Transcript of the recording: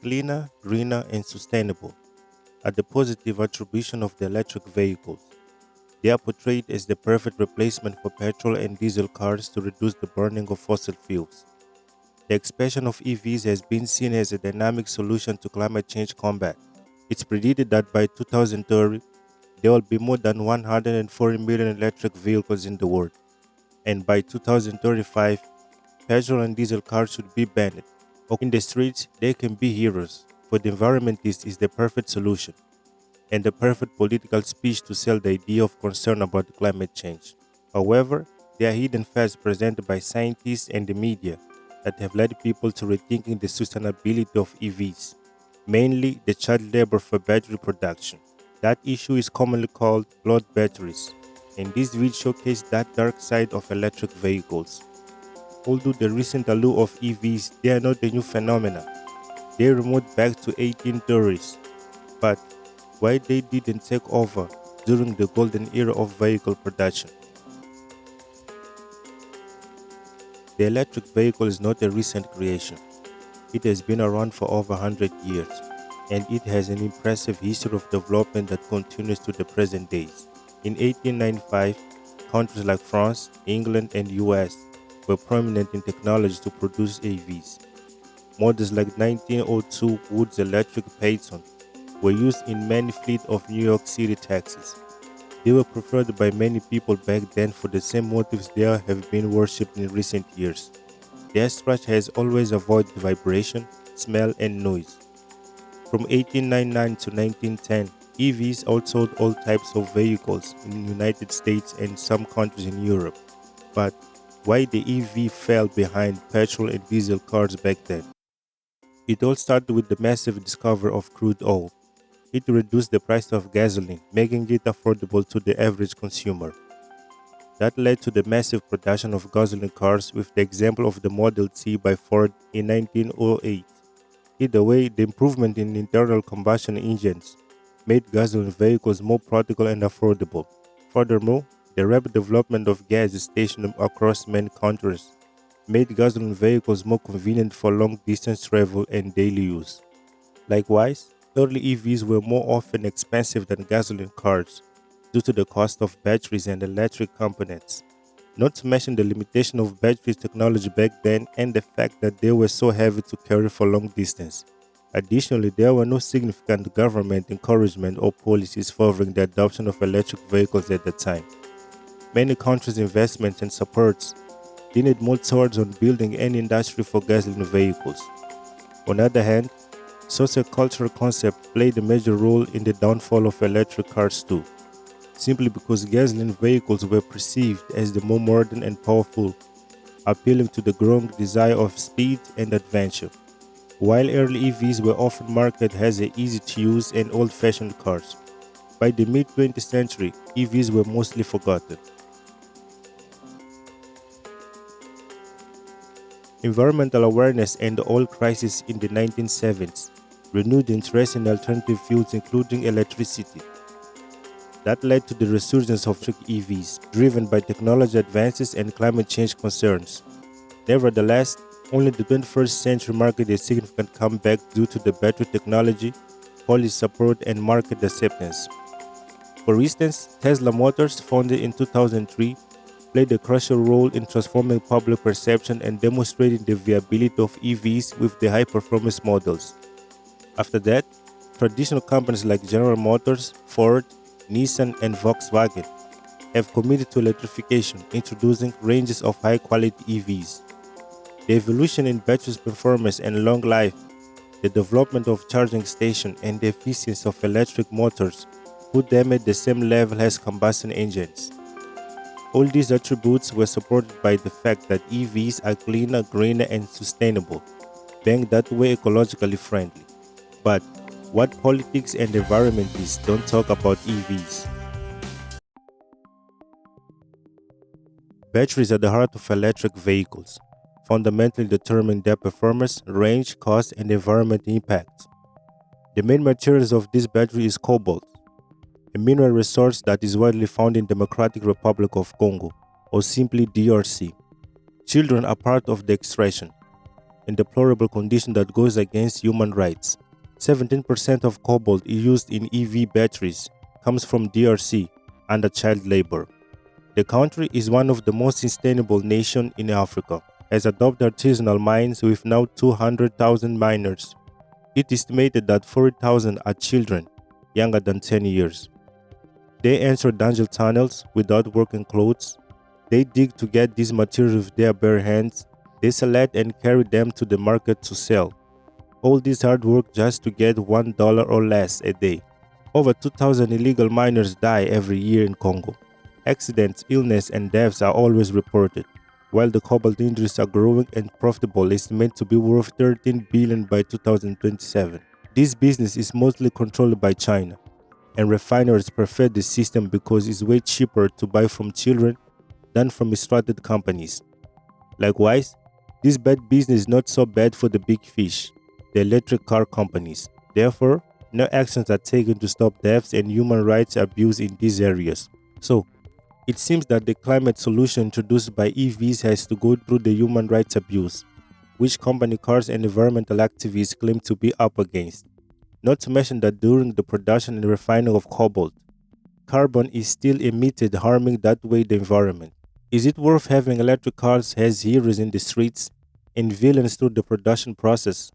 cleaner, greener, and sustainable are the positive attribution of the electric vehicles. They are portrayed as the perfect replacement for petrol and diesel cars to reduce the burning of fossil fuels. The expansion of EVs has been seen as a dynamic solution to climate change combat. It's predicted that by 2030, there will be more than 140 million electric vehicles in the world, and by 2035, petrol and diesel cars should be banned. In the streets, they can be heroes. For the environmentalists, is the perfect solution and the perfect political speech to sell the idea of concern about climate change. However, there are hidden facts presented by scientists and the media that have led people to rethinking the sustainability of EVs, mainly the child labor for battery production. That issue is commonly called blood batteries, and this video showcases that dark side of electric vehicles. Although the recent allure of EVs, they are not a new phenomenon. They remote back to 1830s, but why they didn't take over during the golden era of vehicle production. The electric vehicle is not a recent creation. It has been around for over 100 years, and it has an impressive history of development that continues to the present days. In 1895, countries like France, England, and US were prominent in technology to produce EVs. Models like 1902 Wood's electric Phaeton were used in many fleets of New York City taxis. They were preferred by many people back then for the same motives they have been worshipped in recent years. Their structure has always avoided vibration, smell, and noise. From 1899 to 1910, EVs outsold all types of vehicles in the United States and some countries in Europe. But why the EV fell behind petrol and diesel cars back then? It all started with the massive discovery of crude oil. It reduced the price of gasoline, making it affordable to the average consumer. That led to the massive production of gasoline cars with the example of the Model T by Ford in 1908. Either way, the improvement in internal combustion engines made gasoline vehicles more practical and affordable. Furthermore, the rapid development of gas stations across many countries made gasoline vehicles more convenient for long distance travel and daily use. Likewise, early EVs were more often expensive than gasoline cars due to the cost of batteries and electric components. Not to mention the limitation of battery technology back then and the fact that they were so heavy to carry for long distance. Additionally, there were no significant government encouragement or policies favoring the adoption of electric vehicles at the time. Many countries' investments and supports leaned more towards on building an industry for gasoline vehicles. On the other hand, sociocultural concepts played a major role in the downfall of electric cars too, simply because gasoline vehicles were perceived as the more modern and powerful, appealing to the growing desire of speed and adventure. While early EVs were often marketed as easy-to-use and old-fashioned cars, by the mid-20th century, EVs were mostly forgotten. Environmental awareness and the oil crisis in the 1970s renewed interest in alternative fuels including electricity. That led to the resurgence of electric EVs, driven by technology advances and climate change concerns. Nevertheless, only the 21st century marked a significant comeback due to the better technology, policy support, and market acceptance. For instance, Tesla Motors, founded in 2003, played a crucial role in transforming public perception and demonstrating the viability of EVs with the high-performance models. After that, traditional companies like General Motors, Ford, Nissan, and Volkswagen have committed to electrification, introducing ranges of high-quality EVs. The evolution in battery performance and long life, the development of charging stations, and the efficiency of electric motors put them at the same level as combustion engines. All these attributes were supported by the fact that EVs are cleaner, greener, and sustainable, being that way ecologically friendly. But what politics and environmentalists don't talk about EVs? Batteries are the heart of electric vehicles, fundamentally determining their performance, range, cost, and environmental impact. The main materials of this battery is cobalt, a mineral resource that is widely found in Democratic Republic of Congo, or simply DRC. Children are part of the extraction. in deplorable condition that goes against human rights. 17% of cobalt used in EV batteries comes from DRC under child labor. The country is one of the most sustainable nations in Africa, has adopted artisanal mines with now 200,000 miners. It is estimated that 40,000 are children younger than 10 years. They enter dungeon tunnels without working clothes. They dig to get these materials with their bare hands. They select and carry them to the market to sell. All this hard work just to get $1 or less a day. Over 2,000 illegal miners die every year in Congo. Accidents, illness, and deaths are always reported. While the cobalt industries are growing and profitable, it's meant to be worth $13 billion by 2027. This business is mostly controlled by China, and refiners prefer the system because it's way cheaper to buy from children than from extracted companies. Likewise, this bad business is not so bad for the big fish, the electric car companies. Therefore, no actions are taken to stop deaths and human rights abuse in these areas. So, it seems that the climate solution introduced by EVs has to go through the human rights abuse, which company cars and environmental activists claim to be up against. Not to mention that during the production and refining of cobalt, carbon is still emitted, harming that way the environment. Is it worth having electric cars as heroes in the streets and villains through the production process?